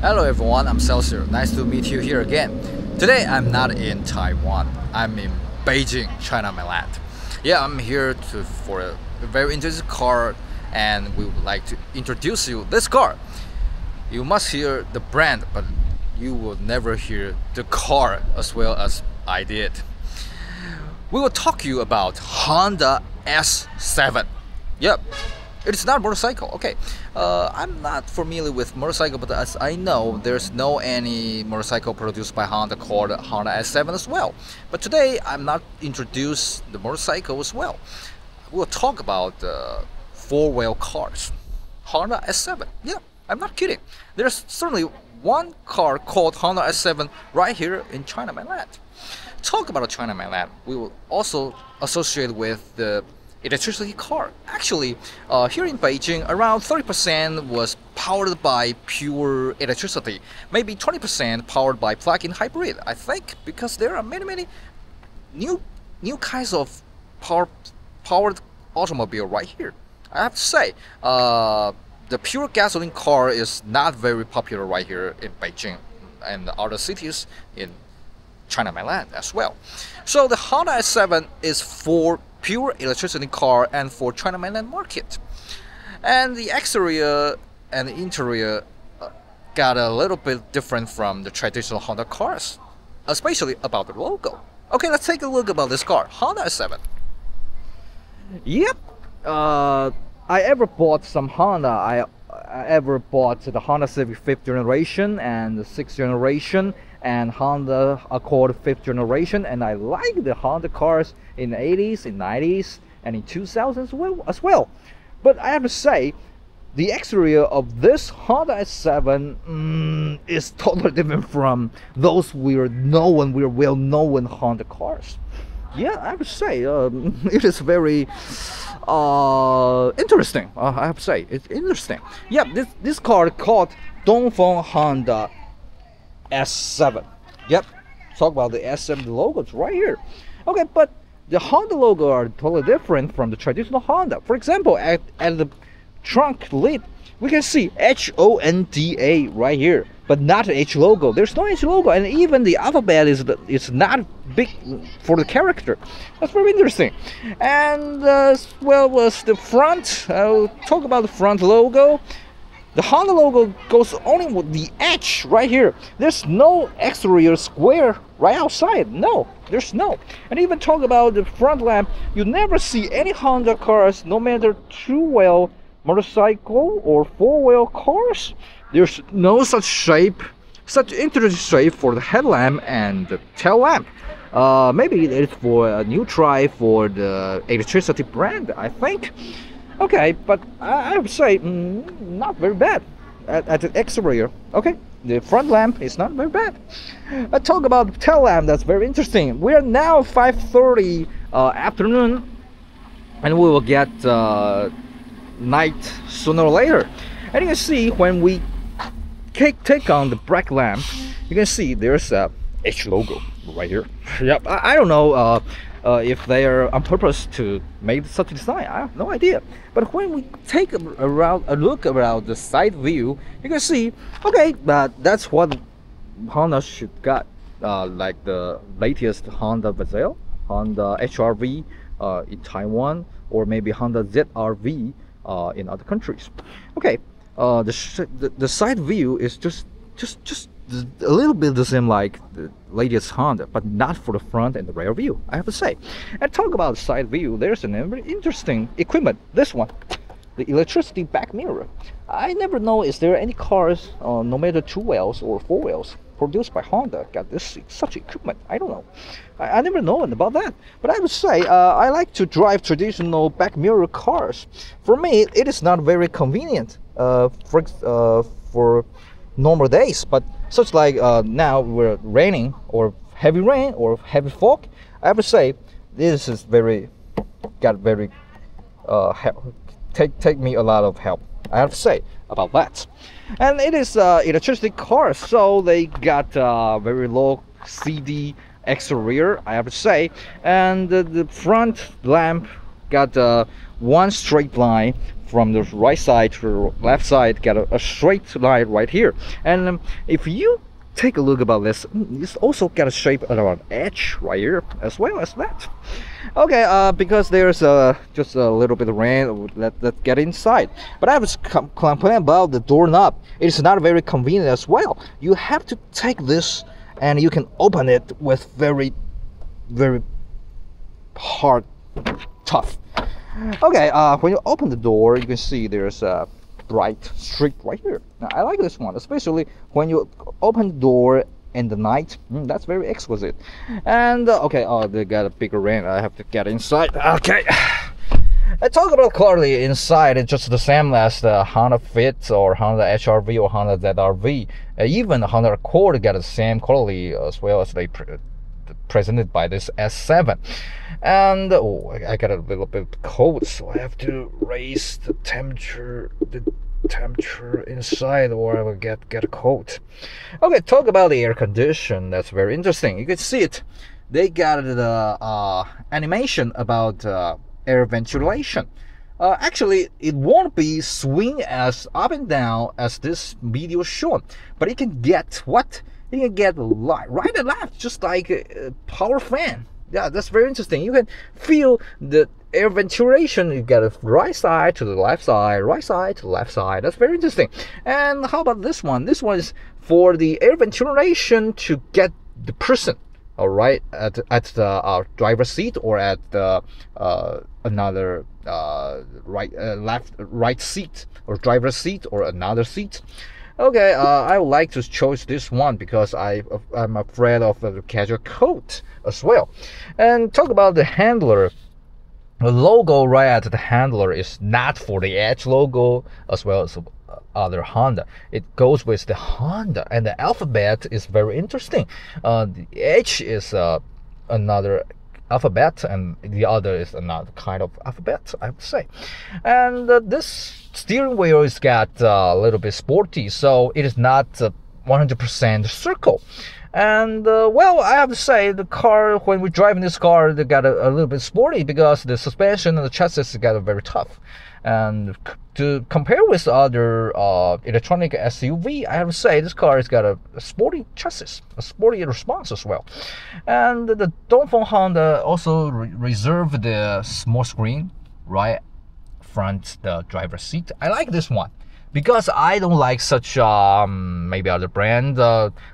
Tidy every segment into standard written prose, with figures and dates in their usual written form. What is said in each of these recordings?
Hello everyone, I'm Celsius. Nice to meet you here again. Today I'm not in Taiwan. I'm in Beijing, China, mainland. Yeah, I'm here for a very interesting car, and we would like to introduce you this car. You must hear the brand, but you will never hear the car as well as I did. We will talk to you about Honda S7. Yep. It's not a motorcycle. Okay, I'm not familiar with motorcycle, but as I know, there's no any motorcycle produced by Honda called Honda S7 as well. But today, I'm not introduce the motorcycle as well. We'll talk about four-wheel cars. Honda S7. Yeah, I'm not kidding. There's certainly one car called Honda S7 right here in China mainland. Talk about China mainland. We will also associate with the electricity car. Actually, here in Beijing, around 30% was powered by pure electricity. Maybe 20% powered by plug-in hybrid. I think because there are many new kinds of powered automobile right here. I have to say, the pure gasoline car is not very popular right here in Beijing and other cities in China mainland as well. So the Honda S7 is for pure electricity car and for China mainland market. And the exterior and the interior got a little bit different from the traditional Honda cars, especially about the logo. Okay, let's take a look about this car, Honda S7. Yep, I ever bought some Honda. I ever bought the Honda Civic 5th generation and the 6th generation and Honda Accord 5th generation, and I like the Honda cars in the 80s, in 90s, and in 2000s as well. But I have to say, the exterior of this Honda S7 is totally different from those we're well-known Honda cars. Yeah, I have to say, it is very interesting. I have to say, it's interesting. Yeah, this car called Dongfeng Honda S7. Yep, talk about the S7 logos right here. Okay, but the Honda logo are totally different from the traditional Honda. For example, at the trunk lid, we can see HONDA right here, but not the H logo. There's no H logo, and even the alphabet is not big for the character. That's very interesting. And well, was the front. I'll talk about the front logo. The Honda logo goes only with the edge right here. There's no exterior square right outside. No, there's no. And even talk about the front lamp, you never see any Honda cars, no matter two-wheel motorcycle or four-wheel cars. There's no such shape, such interesting shape for the headlamp and the tail lamp. Maybe it's for a new try for the electricity brand, I think. Okay, but I would say not very bad at the exterior. Okay, the front lamp is not very bad. I talk about the tail lamp. That's very interesting. We are now 5:30 afternoon, and we will get night sooner or later. And you can see when we take on the brake lamp, you can see there's a H logo right here. Yep, I don't know if they are on purpose to make such a design. I have no idea. But when we take a look around the side view, you can see, okay, that's what Honda should got, like the latest Honda Vezel, Honda HRV in Taiwan, or maybe Honda ZRV in other countries. Okay, the side view is just a little bit the same like the latest Honda, but not for the front and the rear view, I have to say. And talk about the side view, there's an very interesting equipment. This one, the electricity back mirror. I never know is there any cars, no matter two wheels or four wheels, produced by Honda got this such equipment. I don't know. I never know about that. But I would say I like to drive traditional back mirror cars. For me, it is not very convenient for normal days, but such like now we're raining or heavy rain or heavy fog, I would say this is very help, take me a lot of help, I have to say about that. And it is electricity car, so they got very low CD exterior, I have to say, and the front lamp got one straight line from the right side to the left side, get a straight line right here. And if you take a look about this, it's also got a shape around edge right here as well as that. Okay, because there's just a little bit of rain, let's get inside. But I was complaining about the doorknob. It's not very convenient as well. You have to take this and you can open it with very hard, tough. Okay, when you open the door, you can see there's a bright streak right here. Now, I like this one, especially when you open the door in the night. That's very exquisite. And okay, they got a bigger rain. I have to get inside. Okay. I talk about quality inside. It's just the same as the Honda Fit or Honda HR-V or Honda ZR-V. Even the Honda Accord got the same quality as well as they presented by this S7. And oh, I got a little bit cold, so I have to raise the temperature inside, or I will get a cold. Okay, talk about the air condition. That's very interesting. You can see it. They got the animation about air ventilation. Actually, it won't be swing as up and down as this video shown, but it can get what? You can get right and left, just like a power fan. Yeah, that's very interesting. You can feel the air ventilation. You get a right side to the left side, right side to the left side. That's very interesting. And how about this one? This one is for the air ventilation to get the person, all right, at the driver's seat or at the another right seat, or driver's seat or another seat. Okay, I would like to choose this one because I'm afraid of the casual coat as well. And talk about the handler. The logo right at the handler is not for the Edge logo as well as other Honda. It goes with the Honda, and the alphabet is very interesting. The H is another alphabet, and the other is another kind of alphabet, I would say. And this steering wheel is got a little bit sporty, so it is not 100% circle. And well, I have to say the car, when we drive in this car, they got a little bit sporty because the suspension and the chassis got very tough. And to compare with other electronic SUV, I have to say this car has got a sporty chassis, a sporty response as well. And the Dongfeng Honda also reserved the small screen right front the driver's seat. I like this one because I don't like such maybe other brand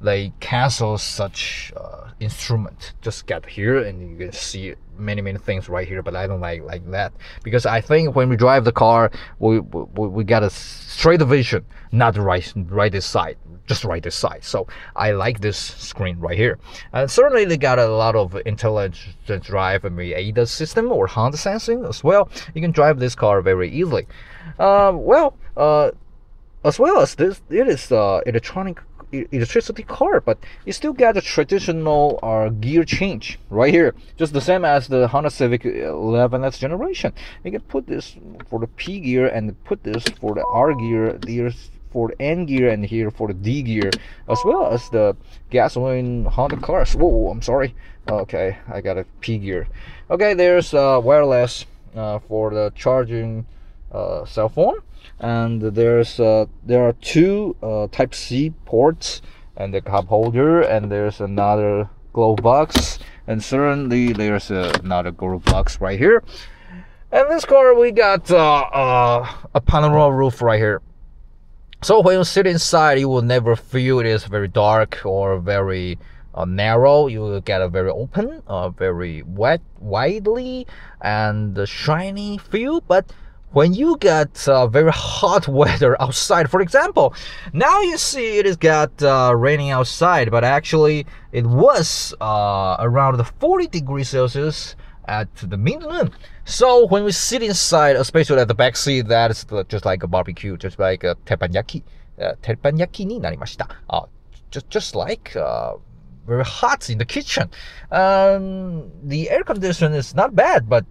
they cancel such instrument. Just get here and you can see many things right here, but I don't like that because I think when we drive the car we got a straight vision, not right this side, just right this side. So I like this screen right here. And certainly they got a lot of intelligent drive and ADAS system or Honda sensing as well. You can drive this car very easily. As well as this, it is electricity car, but you still got a traditional gear change right here, just the same as the Honda Civic 11th generation. You can put this for the P gear and put this for the R gear, here's for the N gear, and here for the D gear, as well as the gasoline Honda cars. Whoa, I'm sorry. Okay, I got a P gear. Okay, there's wireless for the charging cell phone, and there are two Type-C ports and the cup holder, and there's another glove box, and certainly there's another glove box right here. And this car we got a panorama roof right here, so when you sit inside you will never feel it is very dark or very narrow. You will get a very open, very widely and shiny feel. But when you get very hot weather outside, for example, now you see it has got raining outside, but actually it was around the 40 degrees Celsius at the mainland. So when we sit inside, especially at the back seat, that is just like a barbecue, just like a teppanyaki. Teppanyaki ni narimashita. Just like very hot in the kitchen. The air condition is not bad, but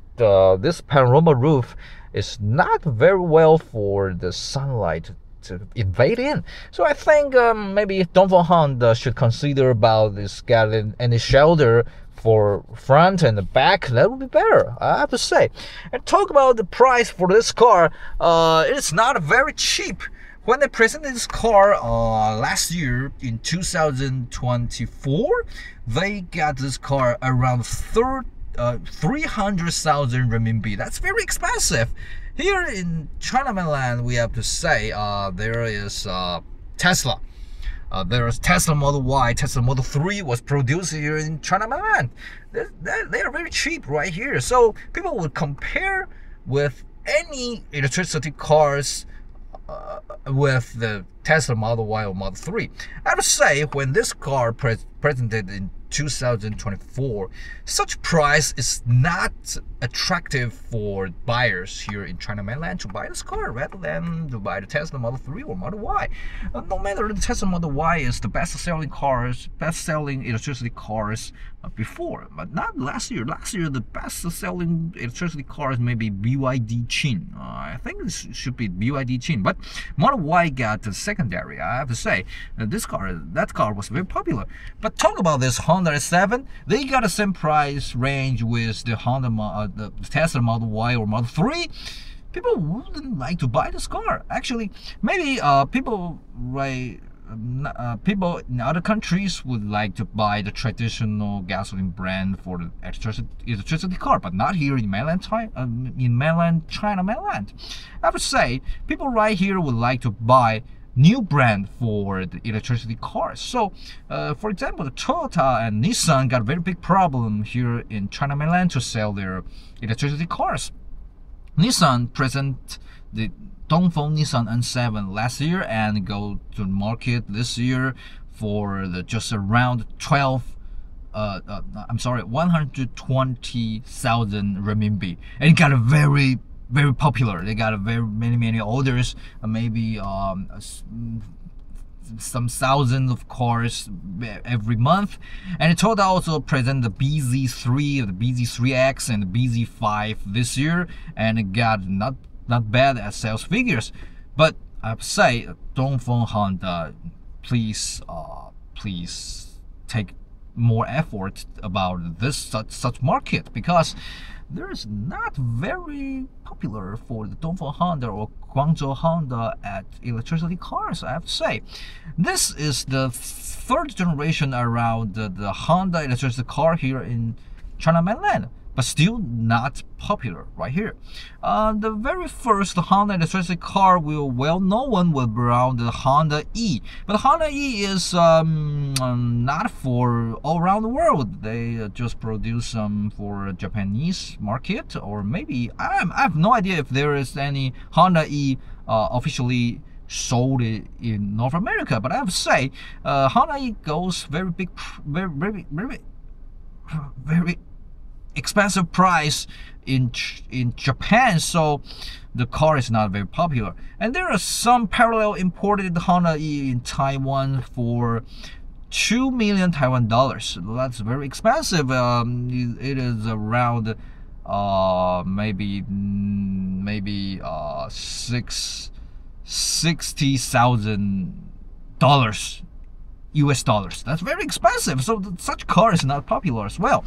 this panorama roof is not very well for the sunlight to invade in. So I think maybe Dongfeng Honda should consider about this getting any shelter for front and the back. That would be better, I have to say. And talk about the price for this car. It's not very cheap. When they presented this car last year in 2024, they got this car around 300,000 renminbi. That's very expensive. Here in China mainland, we have to say there is Tesla. There is Tesla Model Y, Tesla Model 3 was produced here in China mainland. They are very cheap right here. So people would compare with any electricity cars with the Tesla Model Y or Model 3. I would say when this car presented in 2024, such price is not attractive for buyers here in China mainland to buy this car rather than to buy the Tesla Model 3 or Model Y. No matter the Tesla Model Y is the best-selling electricity cars before, but not last year. Last year, the best-selling electricity cars may be BYD Qin. I think this should be BYD Qin, but Model Y got the secondary. I have to say that car was very popular. But talk about this Honda S7, they got the same price range with the the Tesla Model Y or Model 3. People wouldn't like to buy this car. Actually, maybe people in other countries would like to buy the traditional gasoline brand for the electricity car, but not here in mainland China mainland. I would say people right here would like to buy new brand for the electricity cars. So, for example, the Toyota and Nissan got a very big problem here in China mainland to sell their electricity cars. Nissan present the Dongfeng Nissan N7 last year and go to market this year for just around 120,000 renminbi, and it got a very popular. They got a many orders, maybe some thousands of cars every month. And Toyota also present the BZ3, the BZ3X, and the BZ5 this year, and it got not bad at sales figures. But I would say Dongfeng Honda, please take more effort about this such market, because there is not very popular for the Dongfeng Honda or Guangzhou Honda at electricity cars, I have to say. This is the third generation around the Honda electricity car here in China mainland, but still not popular right here. The very first Honda electricity car well-known was around the Honda E. But the Honda E is not for all around the world. They just produce some for Japanese market, or maybe, I have no idea if there is any Honda E officially sold in North America. But I have to say, Honda E goes very big, very expensive price in Japan, so the car is not very popular. And there are some parallel imported Honda E in Taiwan for 2 million Taiwan dollars. That's very expensive. It is around maybe $60,000 US dollars. That's very expensive, so such car is not popular as well.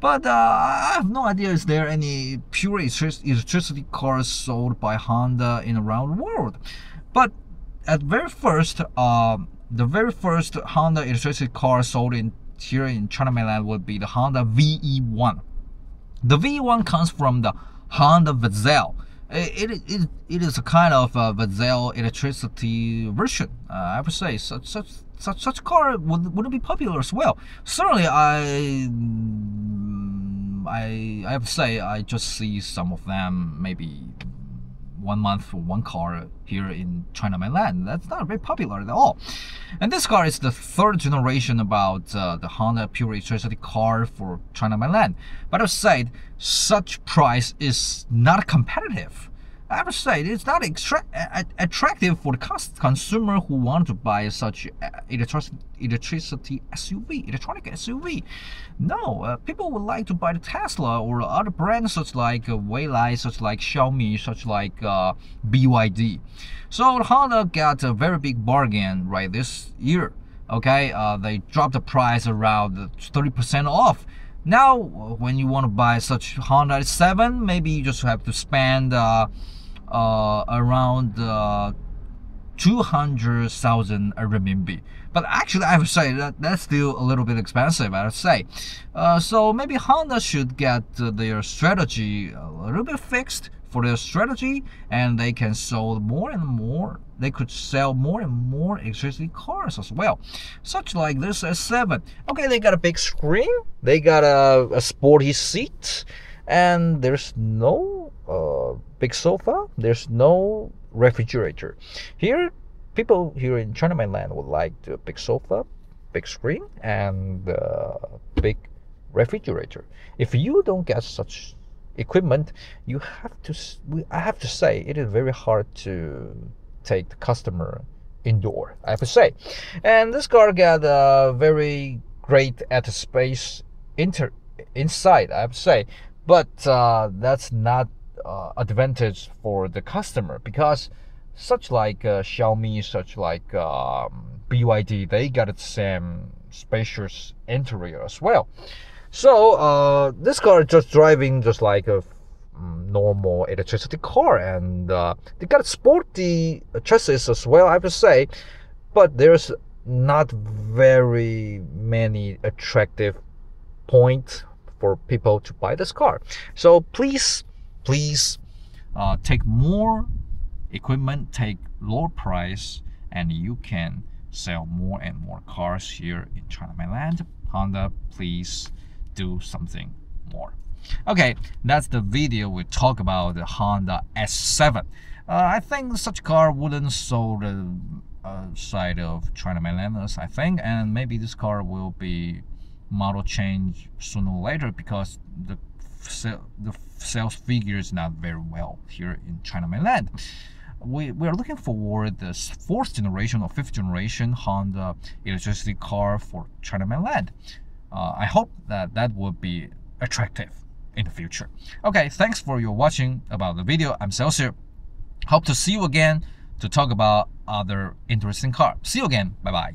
But I have no idea, is there any pure electricity cars sold by Honda in around the world. But at the very first Honda electricity car sold here in China mainland would be the Honda VE1. The VE1 comes from the Honda Vezel. It is a kind of Vezel electricity version. I would say such car wouldn't be popular as well. Certainly, I have to say, I just see some of them maybe 1 month for one car here in China mainland. That's not very popular at all. And this car is the third generation about the Honda pure electricity car for China mainland. But I would say such price is not competitive. I have to say it's not attractive for the consumer who want to buy such electricity SUV, electronic SUV. No, people would like to buy the Tesla or other brands such like Vezel, such like Xiaomi, such like BYD. So Honda got a very big bargain right this year. Okay, they dropped the price around 30% off. Now, when you want to buy such Honda S7, maybe you just have to spend around 200,000 renminbi. But actually, I have to say that that's still a little bit expensive, I have to say. So maybe Honda should get their strategy a little bit fixed for their strategy, and they can sell more and more. They could sell more and more electricity cars as well, such like this S7. Okay, they got a big screen, they got a sporty seat, and there's no big sofa, there's no refrigerator. Here, people here in China mainland would like the big sofa, big screen, and big refrigerator. If you don't get such equipment, you have to. I have to say, it is very hard to take the customer indoor, I have to say. And this car got a very great at space inside, I have to say. But that's not advantage for the customer, because such like Xiaomi, such like BYD, they got the same spacious interior as well. So this car is just driving just like a normal electricity car, and they got sporty chassis as well, I have to say. But there's not very many attractive points for people to buy this car. So please take more equipment, take lower price, and you can sell more and more cars here in China mainland. Honda, please do something more. Okay, that's the video we talk about the Honda S7. I think such car wouldn't sold the side of China mainlanders, I think, and maybe this car will be model change sooner or later, because the sales figure is not very well here in China mainland. We are looking forward the 4th generation or 5th generation Honda electricity car for China mainland. I hope that will be attractive in the future. Okay, thanks for your watching about the video. I'm Celsius. Hope to see you again to talk about other interesting cars. See you again. Bye bye.